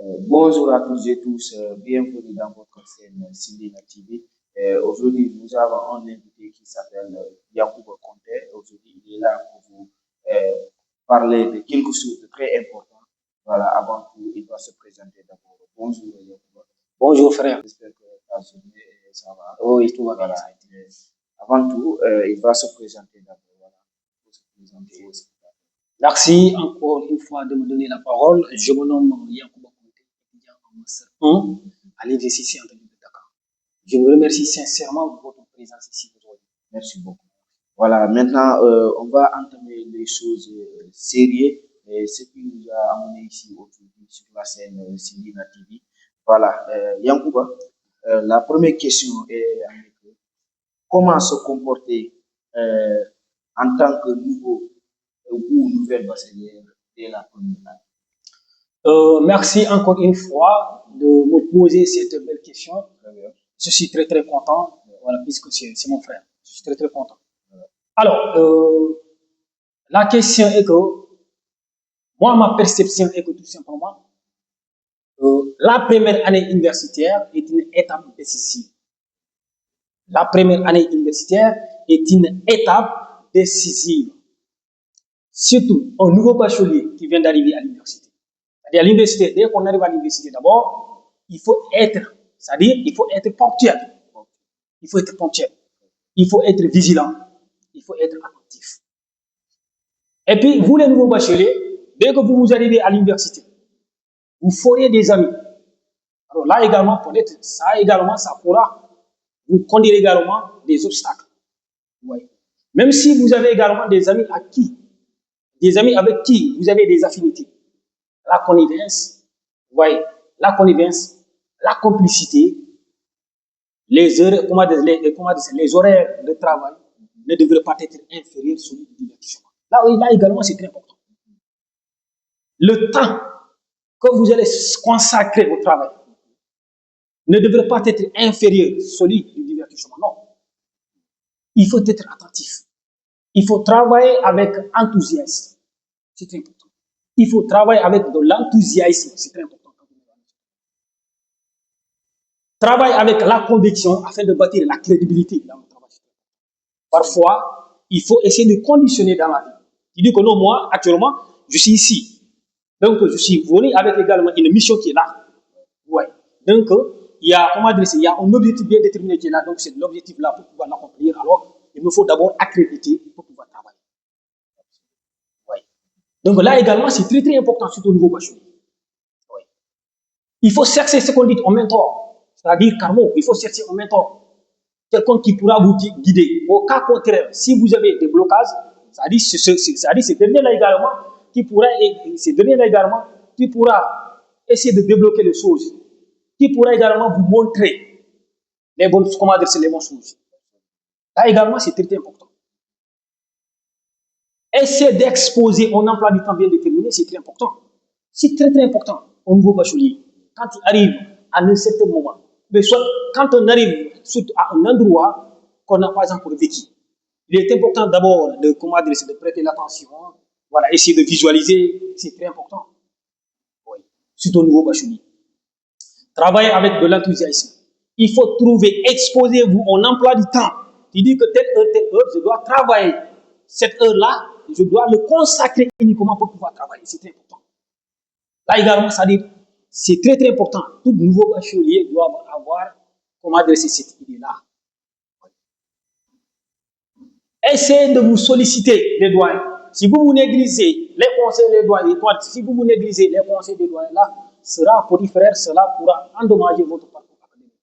Bonjour à tous et tous, bienvenue dans votre scène Silina TV. Aujourd'hui, nous avons un invité qui s'appelle Yacouba Conté. Aujourd'hui, il est là pour vous parler de quelque chose de très important. Voilà, avant tout, il va se présenter d'abord. Bonjour Yacouba. Bonjour frère. J'espère que ta journée ça va. Oui, tout va bien. Voilà. Avant tout, il va se présenter d'abord. Voilà, pour se présenter aussi. Merci encore une fois de me donner la parole. Je me nomme Yacouba Conté, étudiant en master 1 à l'Université Saint-Denis de Dakar. Je vous remercie sincèrement pour votre présence ici aujourd'hui. Merci beaucoup. Voilà, maintenant, on va entamer les choses sérieuses, et ce qui nous a amené ici aujourd'hui sur la scène Silina TV. Voilà, Yankouba, la première question est comment se comporter en tant que nouveau ou nouvelle bachelière dès la première année? Merci encore une fois de me poser cette belle question. Je suis très très content, voilà, puisque c'est mon frère. Je suis très très content. Alors, la question est que, moi, ma perception est que tout simplement, la première année universitaire est une étape décisive. La première année universitaire est une étape décisive. Surtout un nouveau bachelier qui vient d'arriver à l'université. C'est-à-dire à l'université, dès qu'on arrive à l'université d'abord, il faut être, c'est-à-dire il faut être ponctuel. Il faut être ponctuel. Il faut être vigilant. Il faut être attentif. Et puis, vous les nouveaux bacheliers, dès que vous arrivez à l'université, vous ferez des amis. Alors là également, peut-être, ça pourra vous conduire également des obstacles. Ouais. Même si vous avez également des amis avec qui vous avez des affinités. La connivence, ouais, la connivence, la complicité, les horaires de travail ne devraient pas être inférieurs sur le divertissement. Là également, c'est très important. Le temps que vous allez consacrer au travail ne devrait pas être inférieur celui du divertissement. Non. Il faut être attentif. Il faut travailler avec enthousiasme. C'est très important. Il faut travailler avec de l'enthousiasme. C'est très important. Travaille avec la conviction afin de bâtir la crédibilité dans le travail. Parfois, il faut essayer de conditionner dans la vie. Il dit que non, moi, actuellement, je suis ici. Donc, je suis venu avec également une mission qui est là. Ouais. Donc, il y a, il y a un objectif bien déterminé qui est là. Donc, c'est l'objectif-là pour pouvoir l'accomplir. Alors, il me faut d'abord accréditer pour pouvoir travailler. Ouais. Donc, là également, c'est très, très important, surtout au niveau bachelier. Ouais. Il faut chercher ce qu'on dit un mentor. C'est-à-dire, carrément, il faut chercher un mentor. Quelqu'un qui pourra vous guider. Au cas contraire, si vous avez des blocages, c'est-à-dire ce dernier-là également qui pourra essayer de débloquer les choses, qui pourra également vous montrer les bonnes choses. Là également, c'est très, très important. Essayer d'exposer un emploi du temps bien déterminé, c'est très important. C'est très, très important au niveau bachelier. Quand il arrive à un certain moment, mais soit quand on arrive à un endroit qu'on n'a pas encore vécu, il est important d'abord de prêter l'attention, voilà, essayer de visualiser, c'est très important. Oui. Surtout au niveau bachelier. Travaillez avec de l'enthousiasme. Il faut trouver, exposez-vous un emploi du temps. Il dit que telle heure, je dois travailler. Cette heure-là, je dois le consacrer uniquement pour pouvoir travailler. C'est très important. Là également, ça dit, c'est très très important. Tout nouveau bachelier doit avoir cette idée-là. Essayez de vous solliciter les doyens. Si vous négligez les conseils des doyens, si vous négligez les conseils des doyens, là, cela pourra endommager votre parcours académique.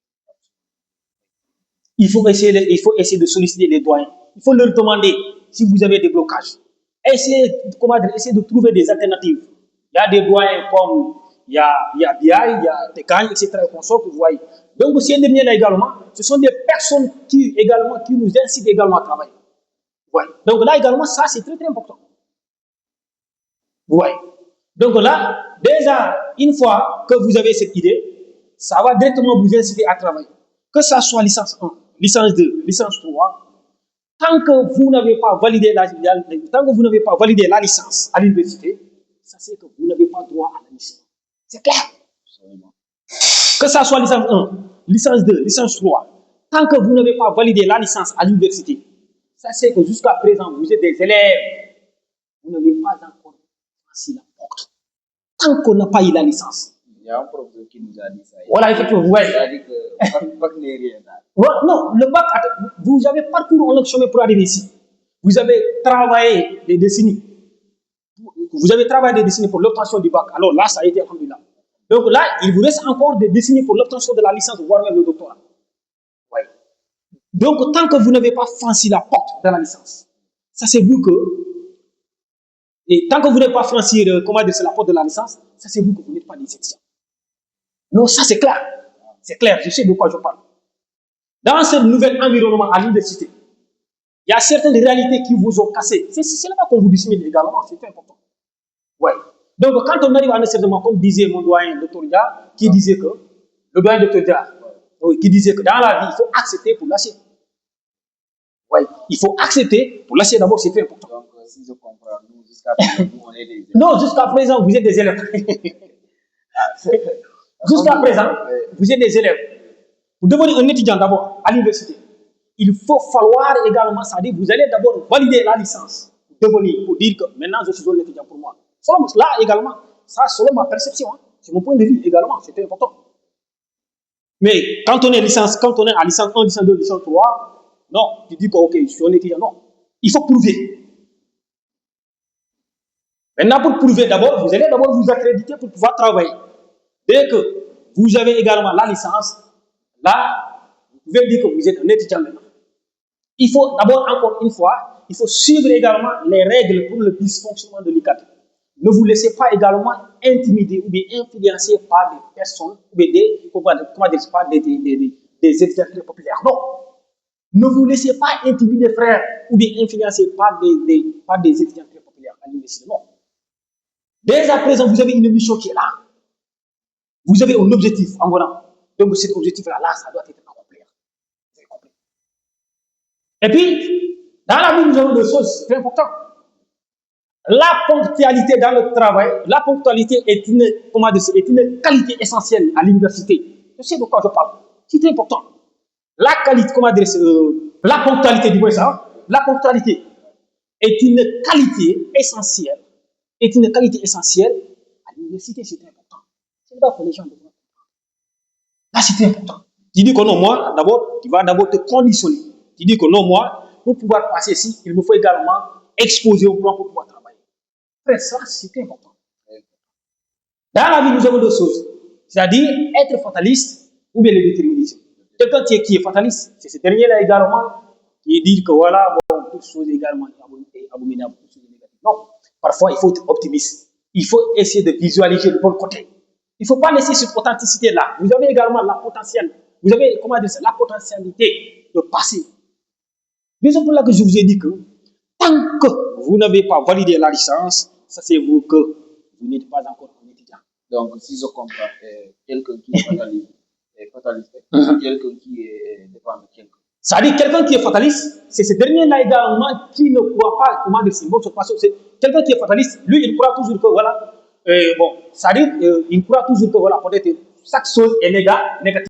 Il faut essayer de solliciter les doyens. Il faut leur demander si vous avez des blocages. Essayez de trouver des alternatives. Il y a des doyens comme il y a BI, il y a TKI, etc. que vous voyez. Donc, ces derniers-là également, ce sont des personnes qui nous incitent également à travailler. Ouais. Donc là également, ça c'est très très important. Ouais. Donc là, déjà, une fois que vous avez cette idée, ça va directement vous inciter à travailler. Que ça soit licence 1, licence 2, licence 3, tant que vous n'avez pas validé la licence à l'université, ça c'est que vous n'avez pas droit à la licence. C'est clair. Que ça soit licence 1, licence 2, licence 3, tant que vous n'avez pas validé la licence à l'université, ça c'est que jusqu'à présent, vous êtes des élèves, vous n'avez pas encore franchi la porte. Tant qu'on n'a pas eu la licence. Il y a un professeur qui nous a dit ça. Voilà, effectivement, ouais. Il a dit que le bac n'est rien. Non, le bac, vous avez parcouru un long chemin pour arriver ici. Vous avez travaillé des décennies. Vous avez travaillé des décennies pour l'obtention du bac. Alors là, ça a été alhamdoulilah. Donc là, il vous reste encore des décennies pour l'obtention de la licence, voire même le doctorat. Ouais. Donc, tant que vous n'avez pas franchi la porte de la licence, ça c'est vous que. Et tant que vous n'avez pas franchi la porte de la licence, ça c'est vous que vous n'êtes pas des étudiants. Non, ça c'est clair. C'est clair, je sais de quoi je parle. Dans ce nouvel environnement à l'université, il y a certaines réalités qui vous ont cassé. C'est là-bas qu'on vous dissimule également, c'est très important. Ouais. Donc, quand on arrive à un certain moment, comme disait mon doyen, Dr. Dia, qui disait que, le doyen Dr. Dia, qui disait que dans la vie, il faut accepter pour lâcher. Ouais. Il faut accepter pour lâcher d'abord, c'est très important. Donc, si je comprends, nous, jusqu'à présent, on est des élèves. Non, jusqu'à présent, vous êtes des élèves. Jusqu'à présent, vous êtes des élèves. Pour devenir un étudiant d'abord à l'université, il faut falloir également, c'est-à-dire vous allez d'abord valider la licence pour dire que maintenant je suis un étudiant pour moi. Là également, ça selon ma perception, hein, c'est mon point de vue également, c'est important. Mais quand on est à licence 1, licence 2, licence 3, non, tu dis que ok, je suis un étudiant, non. Il faut prouver. Maintenant, pour prouver d'abord, vous allez d'abord vous accréditer pour pouvoir travailler. Dès que vous avez également la licence, là, vous pouvez dire que vous êtes un étudiant maintenant. Il faut d'abord, encore une fois, il faut suivre également les règles pour le dysfonctionnement de l'ICAT. Ne vous laissez pas également intimider ou bien influencer par des personnes ou bien des étudiants très populaires. Non. Ne vous laissez pas intimider, frère, ou bien influencer par des étudiants très populaires à l'université. Non. Dès à présent, vous avez une mission qui est là. Vous avez un objectif en volant. Donc cet objectif-là, ça doit être accompli. Et puis, dans la vie, nous avons deux choses très importantes. La ponctualité dans le travail, la ponctualité est une qualité essentielle à l'université. Je sais de quoi je parle. C'est très important. La qualité, la ponctualité, du moins ça, la ponctualité est une qualité essentielle. À l'université, c'est très important. C'est là que les gens doivent. Là, c'est très important. Tu dis que non, moi, d'abord, tu vas d'abord te conditionner. Tu dis que non, moi, pour pouvoir passer ici, il me faut également exposer au plan pour pouvoir travailler. Après, ça, c'est très important. Dans la vie, nous avons deux choses. C'est-à-dire être fataliste ou bien le déterminisme. Quelqu'un qui est fataliste, c'est ce dernier-là également qui dit que voilà, bon, toute chose également est abominable, toute chose est négative. Non, parfois, il faut être optimiste. Il faut essayer de visualiser le bon côté. Il ne faut pas laisser cette authenticité-là. Vous avez également la potentialité. Vous avez, la potentialité de passer. Raison pour laquelle je vous ai dit que tant que vous n'avez pas validé la licence, ça c'est vous que vous n'êtes pas encore un étudiant. Donc, si je comprends, quelqu'un qui est fataliste, quelqu'un qui est dépendant de quelqu'un. Ça veut dire quelqu'un qui est fataliste, c'est ce dernier-là également qui ne croit pas, c'est quelqu'un qui est fataliste, lui, il croit toujours que voilà, ça veut dire, il croit toujours que voilà, peut-être chaque chose est négative.